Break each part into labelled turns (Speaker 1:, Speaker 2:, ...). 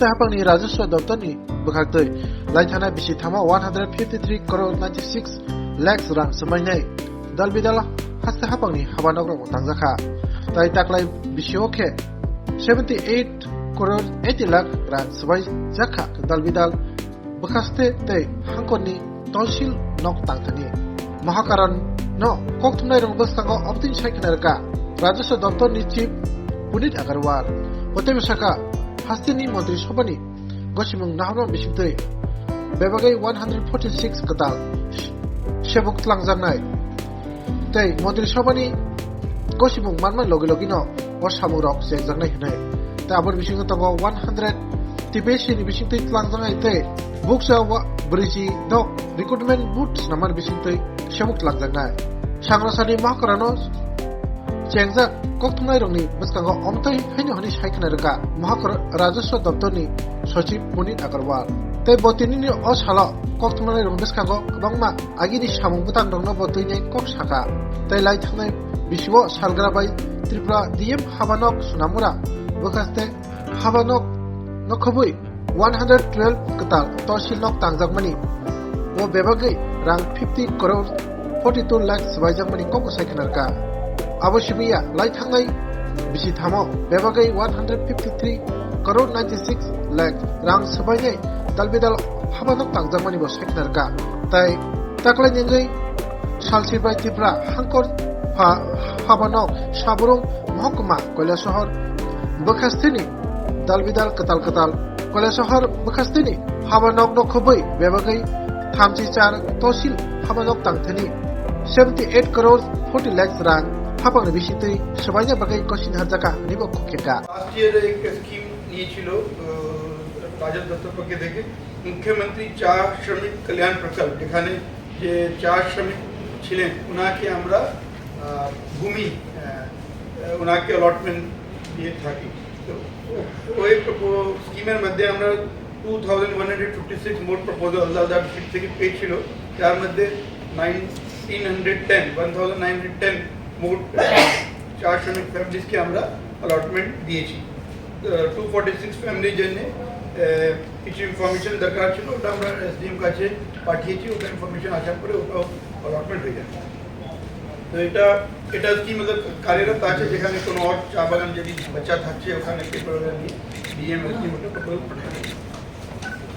Speaker 1: Hapangni Rajaswa Daptarni Bukhaktoi Laithana Bishithama 153 crore 96 lakhs rang samainai Dalbidala Haste Hapangni Habanogro Tangzakha Tai Taklai Bishioke 78 crore 80 lakh rang Sawai Zakha Dalbidal Bukhaste Tei Hankoni Tolshil Nok Tangtani Mahakaran No Koktumnai Rong Bastango Optin Shaikanarka Rajaswa Daptarni Chief Punit Agarwal Potebisaka Hastini Montri Sobani Goshimung Nahama Bishintui Bebagai 146 Katal Shebuk Tlangzanai Tay Montri Sobani Goshimung Manman Logilogino Washamurok Zangzanai Hinai Tabur Bishingatango 100 Tibeshi Bishintui Tlangzanai Tay Buksa Briji Dok Recruitment Boots Naman Bishintui Shebuk Tlangzanai Shangrasani Makaranos Chengza Koktumnai Rongni Baskango Omtai Haino Hani Shaikanarka Mahakar Rajaswa Daptarni Sochip Punit Agarwal Tai Botini Oshala Koktumnai Rong Baskango Bangma Agini Shamung Butang Rongno Botini Kok Shaka Tai Laithanai Bishwo Salgrabai Tripura DM Habanok Sunamura Bukaste Habanok Nokobui 112 Katal Toshil Nok Tangzakmani Wo Bebagai Rang 50 crore 42 lakhs Wajangmani Kok Shaikanarka Aboshibiya Laithangai Bishithamo Bebagai 153 crore 96 lakh rang sabainai Dalbidal Habanok Tangzakmani bo Shaikanarka Tai Taklai Ningai Salsibai Tripura Hankor Habanok Saburung Mahokuma Koilashahar Bukhastini Dalbidal Katal Koilashahar Bukhastini Habanok Nokobui Bebagai Thamchichar Toshil Habanok Tangthani 78 crore 40 lakhs rang Hapang Bishitui Shabaya Bagai Koshin Hazaka Nibo Kukeka
Speaker 2: last year एक scheme নিয়ে ছিল রাজস্ব দপ্তর পক্ষ থেকে মুখ্যমন্ত্রী চা শ্রমিক কল্যাণ প্রকল্প যেখানে যে চা শ্রমিক ছিলেন ওনাকে আমরা ভূমি ওনাকে অ্যালটমেন্ট দিয়ে থাকি তো ওই স্কিমের মধ্যে আমরা 2156 মোট প্রপোজাল আলাদা সিট থেকে পেয়েছিল যার মধ্যে 1910 মোট চা শ্রমিক ফ্যামিলিজকে আমরা অ্যালটমেন্ট দিয়েছি 246 ফ্যামিলির জন্য কিছু ইনফরমেশন দরকার ছিল ওটা আমরা এসডিএম কাছে পাঠিয়েছি ওটা ইনফরমেশন আসার পরে ওটাও অ্যালটমেন্ট হয়ে যাবে তো এটা কি मतलब कार्यरत আছে যেখানে কোনো আর চা বাগান যদি বাচ্চা থাকছে ওখানে পেপার নিয়ে ডিএম এসডিএম ওটা প্রপোজাল পাঠাবে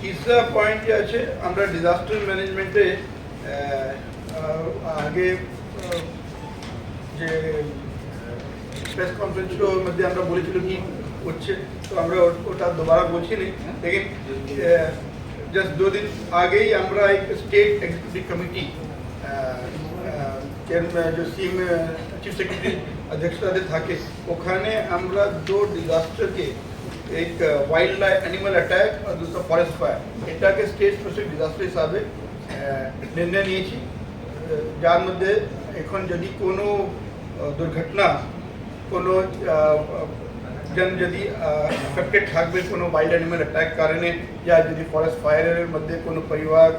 Speaker 2: तीसरा पॉइंट যে আছে আমরা ডিজাস্টার ম্যানেজমেন্টে আগে যে প্রেস কনফারেন্সের মধ্যে আমরা বলেছিল কি হচ্ছে তো আমরা ওটা दोबारा বলছি না लेकिन जस्ट 2 दिन আগেই আমরা এক স্টেট এক্সিকিউটিভ কমিটি जो सीएम चीफ सेक्रेटरी अध्यक्षता থাকে ওখানে আমরা दो डिजास्टर के एक वाइल्ड लाइफ एनिमल अटैक और दूसरा फॉरेस्ट फायर এটাকে স্টেট স্পেসিফিক ডিজাস্টার হিসাবে নির্ণয় নিয়েছি যার মধ্যে এখন যদি কোনো দুর্ঘটনা কোনো জন যদি এফেক্টেড থাকবে কোনো वाइल्ड एनिमल अटैक কারণে या যদি ফরেস্ট ফায়ারের মধ্যে কোনো পরিবার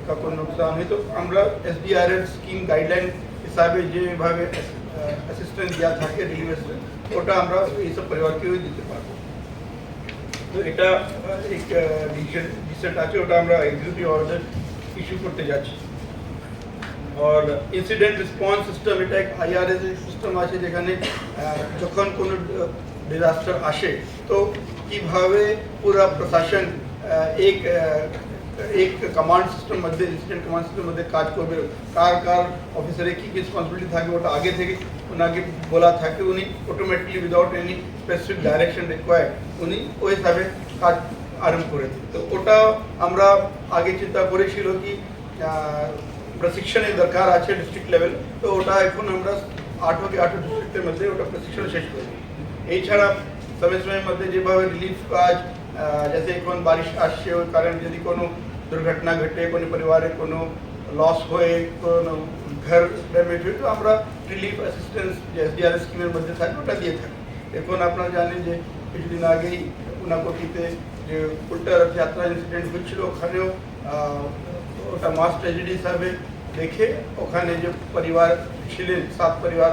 Speaker 2: का কোনো नुकसान হয় তো আমরা এসডিআরএফ স্কিম গাইডলাইন হিসাবে যেভাবে অ্যাসিস্ট্যান্স দেওয়া থাকে রিলিফ ওটা আমরা এই সব পরিবারকেও দিতে পারবো তো এটা এক ডিসিশন আছে ওটা আমরা এক্সিকিউটিভ অর্ডার ইস্যু করতে যাচ্ছি और इंसिडेंट रिस्पॉन्स सिस्टम এটা এক আইআরএস সিস্টেম আছে যেখানে যখন কোনো ডিজাস্টার আসে তো কিভাবে পুরো প্রশাসন एक कमांड सिस्टम মধ্যে ইনসিডেন্ট কমান্ড সিস্টেম মধ্যে কাজ করবে কার অফিসারের কি রেসপন্সিবিলিটি থাকে ওটা আগে থেকে ওনাকে বলা থাকে উনি automatically without any specific direction required উনি ওই হিসাবে কাজ আরম্ভ করে দেন তো ওটা আমরা আগে চিন্তা করেছিল কি প্রশিক্ষণের দরকার আছে ডিস্ট্রিক্ট লেভেল তো ওটা এখন আমরা 8 ডিস্ট্রিক্টের মধ্যে ওটা প্রশিক্ষণ শেষ করব এই ছাড়া সময়ের মধ্যে যেভাবে রিলিফ কাজ जैसे এখন বারিশ আসছে ওই কারণে যদি কোনো দুর্ঘটনা ঘটে কোনো পরিবারে কোনো লস হয় কোনো ঘর ড্যামেজ হয় তো আমরা রিলিফ অ্যাসিস্ট্যান্স যে এসডিআরএস স্কিমের মধ্যে থাকে ওটা দিয়ে থাকি এখন আপনারা জানেন যে কিছুদিন আগেই উনাকোটিতে যে উল্টা রথযাত্রা ইনসিডেন্ট হয়েছিল ওখানেও ওটা মাস ট্র্যাজেডি হিসাবে দেখে ওখানে যে পরিবার ছিলেন 7 পরিবার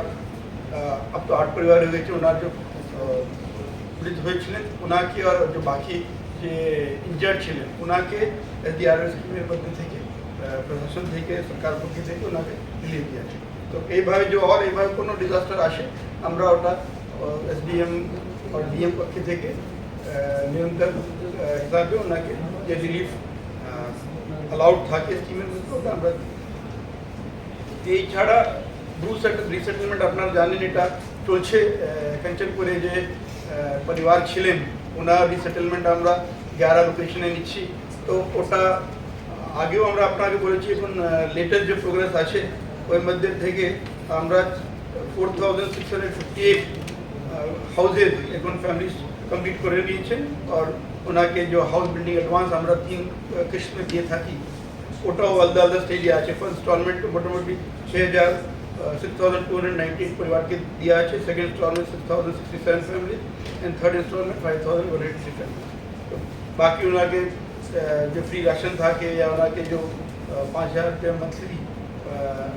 Speaker 2: अब तो 8 परिवार हो गए थे उन्हें जो पीड़ित हुए उनकी और जो बाकी যে ইনজার্ড ছিলেন ওনাকে এসডিআরএফ স্কিমের মধ্যে থেকে প্রশাসন থেকে সরকার পক্ষ থেকে ওনাকে রিলিফ দিয়েছে। তো এইভাবে এইভাবে কোনো ডিজাস্টার আসে আমরা ওটা এসডিএম আর ডিএম পক্ষ থেকে নিয়ন্ত্রণ হিসাবে ওনাকে যে রিলিফ অ্যালাউড থাকে স্কিমের মধ্যে ওটা আমরা দিই। এই ছাড়া রিসেটেলমেন্ট আপনারা জানেন এটা চলছে কাঞ্চনপুরে যে পরিবার ছিলেন ওনার রিসেটেলমেন্ট আমরা 11 লোকেশনে নিচ্ছি। তো ওটা আগেও আমরা আপনাকে বলেছি এখন লেটেস্ট যে প্রোগ্রেস আছে ওর মধ্যে থেকে আমরা 4658 হাউসেস এখন ফ্যামিলি কমপ্লিট করে নিয়েছেন আর ওনাকে যে হাউস বিল্ডিং অ্যাডভান্স আমরা 3 কিস্ত में দিয়ে থাকি ওটাও আলাদা আলাদা স্টেজে আছে। ফার্স্ট ইনস্টলমেন্ট মোটামুটি 6,298 পরিবারকে দেওয়া আছে, second instalment 6,067 family and third instalment 5,183 family. তো বাকি ওনাকে जो फ्री राशन থাকে या ওনাকে যে 5,000 रुपये मंथली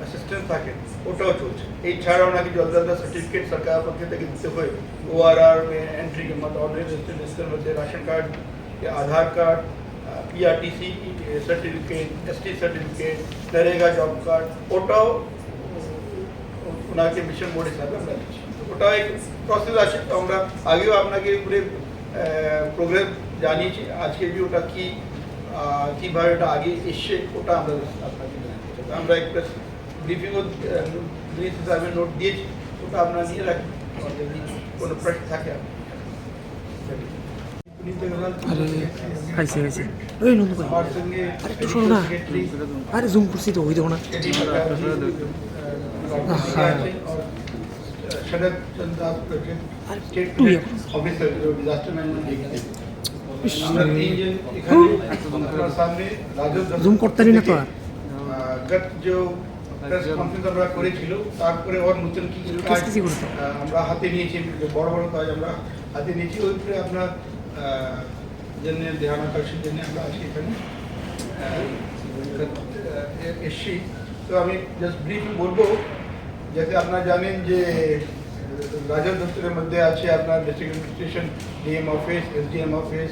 Speaker 2: असिस्टेंस থাকে ওটাও চলছে। এই ছাড়া ওনাকে যে আলাদা সার্টিফিকেট সরকার পক্ষ থেকে দিতে হয় ওআরআর में एंट्री के मतलब ऑर्डिनरी रजिस्टर মধ্যে राशन कार्ड या Aadhaar card PRTC certificate ST certificate NREGA job card ওটাও ওনাকে মিশন মোড হিসাবে আমরা দিচ্ছি। ওটা এক প্রসেস আছে। তো আমরা আগেও আপনাকে পুরো প্রোগ্রেস জানিয়েছি। আজকে যে ওটা কীভাবে ওটা আগে এসছে ওটা আমরা আপনাকে জানাচ্ছি। আমরা এক ব্রিফিংও ব্রিফ হিসাবে নোট দিয়েছি, ওটা আপনারা নিয়ে রাখবেন। যদি কোনো প্রশ্ন থাকে
Speaker 3: আরে খাইছে খাইছে ওই নন্দু ভাই
Speaker 2: আমার সঙ্গে
Speaker 3: আরে একটু শোনো না আরে জুম করছি তো ওই দেখো না
Speaker 2: शरद चंद्र प्रोजेक्ट
Speaker 3: अरे
Speaker 2: स्टेट
Speaker 3: तू ये
Speaker 2: ऑफिसर जो डिजास्टर मैनेजमेंट देखते हैं
Speaker 3: इस
Speaker 2: আমরা তিনজন এখানে আপনার সামনে রাজস্ব
Speaker 3: জুম করতে পারি না তো আর
Speaker 2: গত যে প্রেস কনফারেন্স আমরা করেছিল তারপরে ওর নতুন কি কাজ
Speaker 3: কিছু করতে
Speaker 2: আমরা হাতে নিয়েছি, বড় বড় কাজ আমরা হাতে নিয়েছি। ওই উপরে আপনার জন্য ধ্যান আকর্ষণ জন্য আমরা আজকে এখানে এসছি। তো আমি জাস্ট ব্রিফলি বলবো, যাতে আপনারা জানেন যে রাজস্ব দপ্তরের মধ্যে আছে আপনার district administration, DM office, SDM office,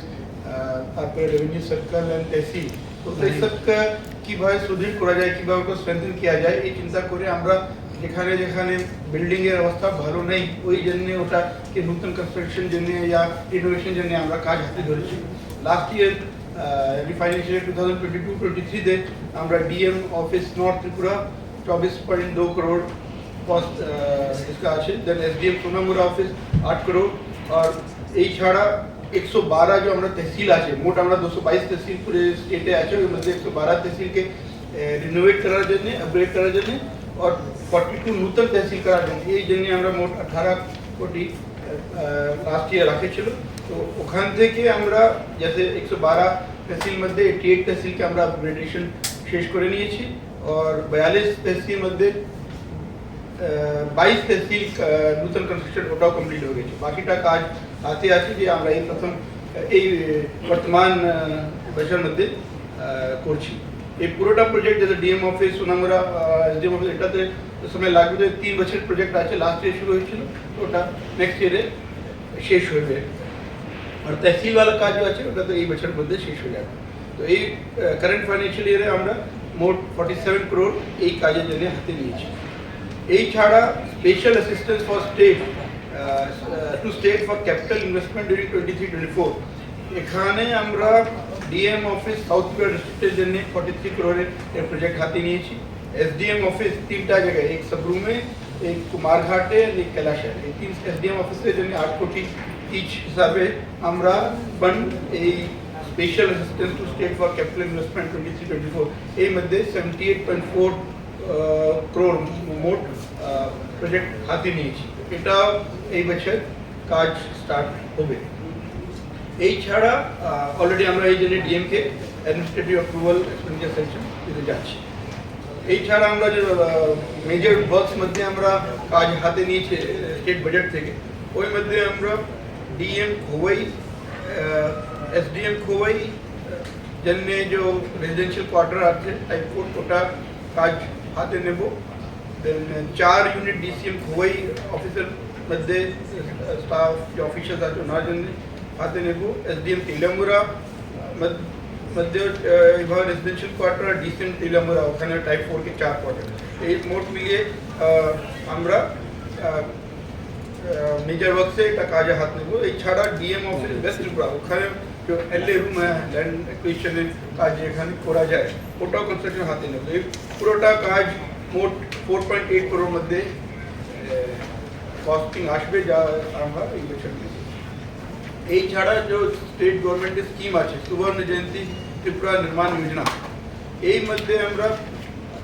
Speaker 2: তারপরে রেভিনিউ সার্কেল অ্যান্ড তহসিল। তো এই সবকে কীভাবে সুদৃঢ় করা যায়, কীভাবে ওকে স্ট্রেংথেন করা যায় এই চিন্তা করে আমরা যেখানে যেখানে বিল্ডিংয়ের অবস্থা ভালো নেই ওই জন্যে ওটাকে নতুন কনস্ট্রাকশন জন্য ইয়া রিনোভেশন জন্য আমরা কাজ হাতে ধরেছি। লাস্ট ইয়ার ফাইন্যান্সিয়াল 2022-23 আমরা DM office north Tripura 24.2 crore cost इसका আছে। দেন এসডিএম সোনামুড়া অফিস 8 करोड़। আর এই ছাড়া 112 जो আমরা তহসিল আছে, মোট আমরা 222 তহসিল পুরো স্টেটে আছে, ওর মধ্যে 112 তহসিলকে রিনোভেট করার জন্য, আপগ্রেড করার জন্য আর 42 নতুন তহসিল করার জন্য এই জন্য আমরা মোট 18 কোটি লাস্ট ইয়ার রাখেছিল। তো ওখান থেকে আমরা जैसे 112 তহসিল মধ্যে 88 তহসিলকে আমরা আপগ্রেডেশন শেষ করে নিয়েছি और 42 তহসিল মধ্যে 22 তহসিল নতুন কনস্ট্রাকশন ওটাও কমপ্লিট হয়ে গেছে। বাকিটা কাজ হাতে আছে যে আমরা এই প্রথম এই বর্তমান বছরের মধ্যে করছি। এই পুরোটা প্রজেক্ট যেটা DM office Sonamura SDM office এটাতে সময় লাগবে। 3 বছরের প্রজেক্ট আছে, লাস্ট ইয়ার শুরু হয়েছিল, তো ওটা নেক্সট ইয়ারে শেষ হবে। আর তহসিল वाला কাজ আছে ওটা তো এই বছরের মধ্যে শেষ হয়ে যাবে। তো এই কারেন্ট ফাইন্যান্সিয়াল ইয়ারে আমরা মোট 47 करोड़ এই কাজের জন্য হাতে নিয়েছি। এই ছাড়া special assistance for state to state for capital investment during 23-24 এখানে আমরা ডিএম অফিস সাউথ ত্রিপুরা ডিস্ট্রিক্টের জন্য 43 करोड़ এর প্রজেক্ট হাতে নিয়েছি। एसडीएम ऑफिस 3টা जगह, एक सबरू में, एक कुमारघाटे, एक कैलाशे, এই 3 एसडीएम অফিসের জন্য 8 কোটি ইচ হিসাবে আমরা ফান্ড এই special assistance two state for capital investment 23-24 এই মধ্যে 78.4 करोड़ মোট প্রজেক্ট হাতে নিয়েছি। এটা এই বছর কাজ স্টার্ট হবে। এই ছাড়া অলরেডি আমরা এই জন্য ডিএম কে অ্যাডমিনিস্ট্রেটিভ অ্যাপ্রুভাল এক্সপেন্ডিচার সেকশন দিতে যাচ্ছি। এই ছাড়া আমরা যে মেজর ওয়ার্কস মধ্যে আমরা কাজ হাতে নিয়েছি স্টেট বাজেট থেকে, ওই মধ্যে আমরা ডিএম খোয়াই, এসডিএম খোয়াই জন্য যে রেজিডেন্সিয়াল কোয়ার্টার আছে টাইপ 4 ওটা কাজ হাতে নেব। দেন 4 ইউনিট ডিসিএম খোয়াই অফিসের মধ্যে স্টাফ যে অফিসার্স আছে ওনার জন্য হাতে নেব। SDM তেলামুরা মধ্যে বিভাগ রেসিডেন্সিয়াল কোয়ার্টার, ডিসেন্ট তেলামুরা ওখানে টাইপ 4 के 4 কোয়ার্টার। এই মোট মিলিয়ে আমরা মেজর ওয়ার্ক से একটা কাজে হাত নেব। এই ছাড়া ডিএম অফিস ওয়েস্ট ত্রিপুরা ওখানে जो LA রুম ল্যান্ড অ্যাকুইজিশনের কাজ এখানে করা যায় ওটাও কনস্ট্রাকশন হাতে নেব। এই পুরোটা কাজ মোট 4.8 crore মধ্যে কস্টিং আসবে, যা আমরা ইনভেস্ট করব। এই ছাড়া যে স্টেট গভর্নমেন্টের স্কিম আছে সুবর্ণ জয়ন্তী ত্রিপুরা নির্মাণ যোজনা, এই মধ্যে আমরা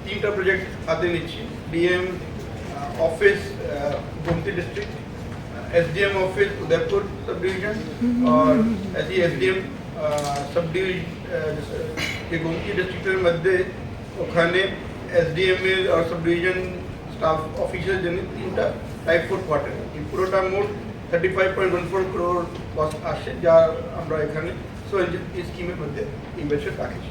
Speaker 2: 3টা প্রজেক্ট হাতে নিচ্ছি। DM office Gomti district, SDM office Udaipur sub division और ऐसी SDM सब डिवीजन के गोमती डिस्ट्रिक्ट मध्य ओखाने SDM और सब डिवीजन स्टाफ ऑफिसर जन 3টা टाइप 4 क्वार्टर এই পুরোটা মোট 35.14 crore কস্ট আসে, যা আমরা এখানে এই স্কিমের মধ্যে ইনভেস্ট রাখছি।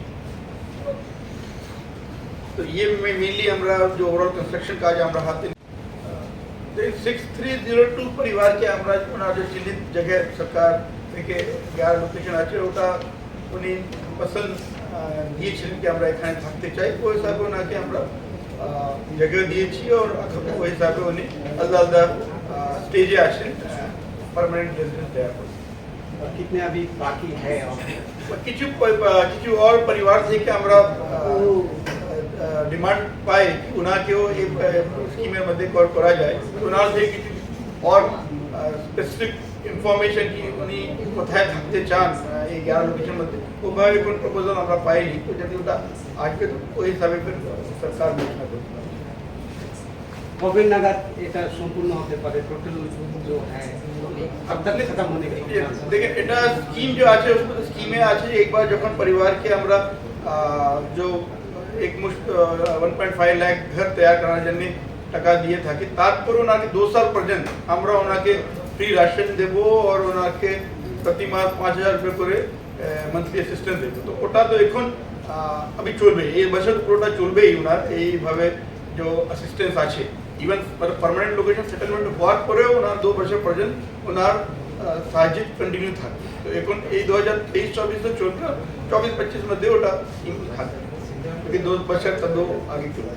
Speaker 2: तो ये मेनली আমরা जो ओवरऑल कंस्ट्रक्शन काज আমরা हाथ 6302 परिवार के আমরা ওনার যে চিহ্নিত জায়গা সরকার থেকে 11 লোকেশন আছে ওটা উনি পছন্দ দিয়েছিলেন कि আমরা এখানে থাকতে চাই। ওই হিসাবে ওনাকে আমরা জায়গা দিয়েছি और ওই হিসাবে উনি আলাদা আলাদা স্টেজে আসেন পার্মানেন্ট রেজিডেন্স দেওয়ার পর।
Speaker 4: कितने अभी बाकी है
Speaker 2: কিছু और परिवार থেকে আমরা डिमांड पाए कि उनाके स्कीमेर मध्य करा जाए उनार से और स्पेसिफिक इनफॉर्मेशन की उनी कोथाय থাকতে চান এই 11 লোকেশন মধ্যে ওভাবে কোন প্রপোজাল আমরা পাইনি। তো যদি ওটা আসবে তো ওই হিসাবে ফির সরকার ঘোষণা করবে।
Speaker 4: कभी नागाद এটা সম্পূর্ণ হতে পারে টোটাল जो है अब तक खत्म होने के
Speaker 2: देखिए এটা স্কিম जो আছে স্কিমে আছে एक बार যখন परिवार के আমরা जो एक मुश्त 1.5 लाख घर तैयार कराনোর জন্য টাকা দিয়ে থাকি, তারপর ওনাকে 2 साल পর্যন্ত আমরা ওনাকে ফ্রি রাশন দেব আর ওনাকে প্রতি মাস 5000 রুপয়ে করে মান্থলি অ্যাসিস্ট্যান্স দেব। তো ওটা তো এখন अभी চলবে, এই বছর পুরোটা চলবেই ওনার এইভাবে যে অ্যাসিস্ট্যান্স আছে। ইভেন পার্মানেন্ট লোকেশন সেটেলমেন্ট হওয়ার পরেও ওনার 2 বছর পর্যন্ত ওনার সাহায্য কন্টিনিউ থাকবে। তো এখন এই 2023-24 তো চলবে, 24-25 মধ্যে ওটা ইনক্লুড থাকবে क्योंकि 2 बचत तब दो आगे चला।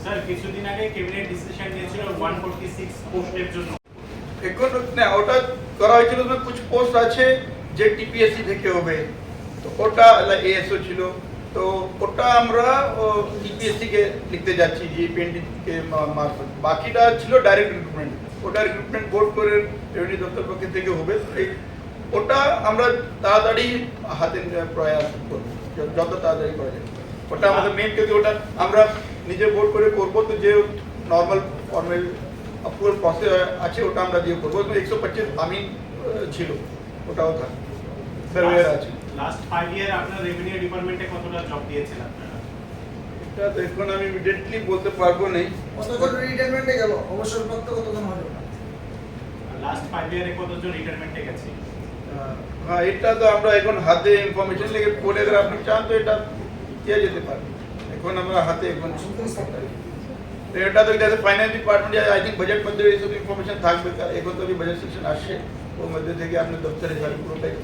Speaker 5: স্যার কিছুদিন আগে ক্যাবিনেট ডিসিশন নিয়েছিল 146 পোস্টের জন্য।
Speaker 2: এখন না ওটা করা হয়েছিল, কিছু পোস্ট আছে যে টিপিএসসি থেকে হবে, তো ওটা এএসও ছিল, তো ওটা আমরা টিপিএসসি কে লিখতে যাচ্ছি যে পেন্ডিং কে মারফত। বাকিটা ছিল ডাইরেক্ট রিক্রুটমেন্ট, ওটা রিক্রুটমেন্ট বোর্ড করে রেভিনিউ দপ্তর পক্ষ থেকে হবে। ওটা আমরা তাড়াতাড়ি হাতে প্রয়াস করব, যত তাড়াতাড়ি করা যায়। ওটা আমাদের মেন, কিন্তু ওটা আমরা নিজে বোর্ড করে করব, তো যে নর্মাল ফর্মাল অ্যাপ্রুভাল প্রসেস আছে ওটা আমরা দিয়ে করবো। 125 আমিন ছিল, ওটাও থাকে, সার্ভেয়ার আছে।
Speaker 5: লাস্ট 5 ইয়ার আপনার রেভিনিউ ডিপার্টমেন্টে কতটা জব দিয়েছেন আপনারা?
Speaker 2: এটা তো এখন আমি ইমিডিয়েটলি বলতে পারবো না।
Speaker 6: কতজন রিটায়ারমেন্টে গেল, অবসরপ্রাপ্ত কতজন হলো?
Speaker 5: লাস্ট 5 ইয়ারে কতজন রিটায়ারমেন্টে গেছে?
Speaker 2: হ্যাঁ, এটা তো আমরা এখন হাতে ইনফরমেশন লেগে বলে, अगर আপনি চান তো এটা দেওয়া যেতে পারে। এখন আমরা হাতে এখন এটা তো যাতে finance department I think budget মধ্যে এইসব ইনফরমেশন থাকবে। এখন তো বাজেট সেকশন আসছে, ওর মধ্যে থেকে আপনার দপ্তরে যাবে পুরোটাই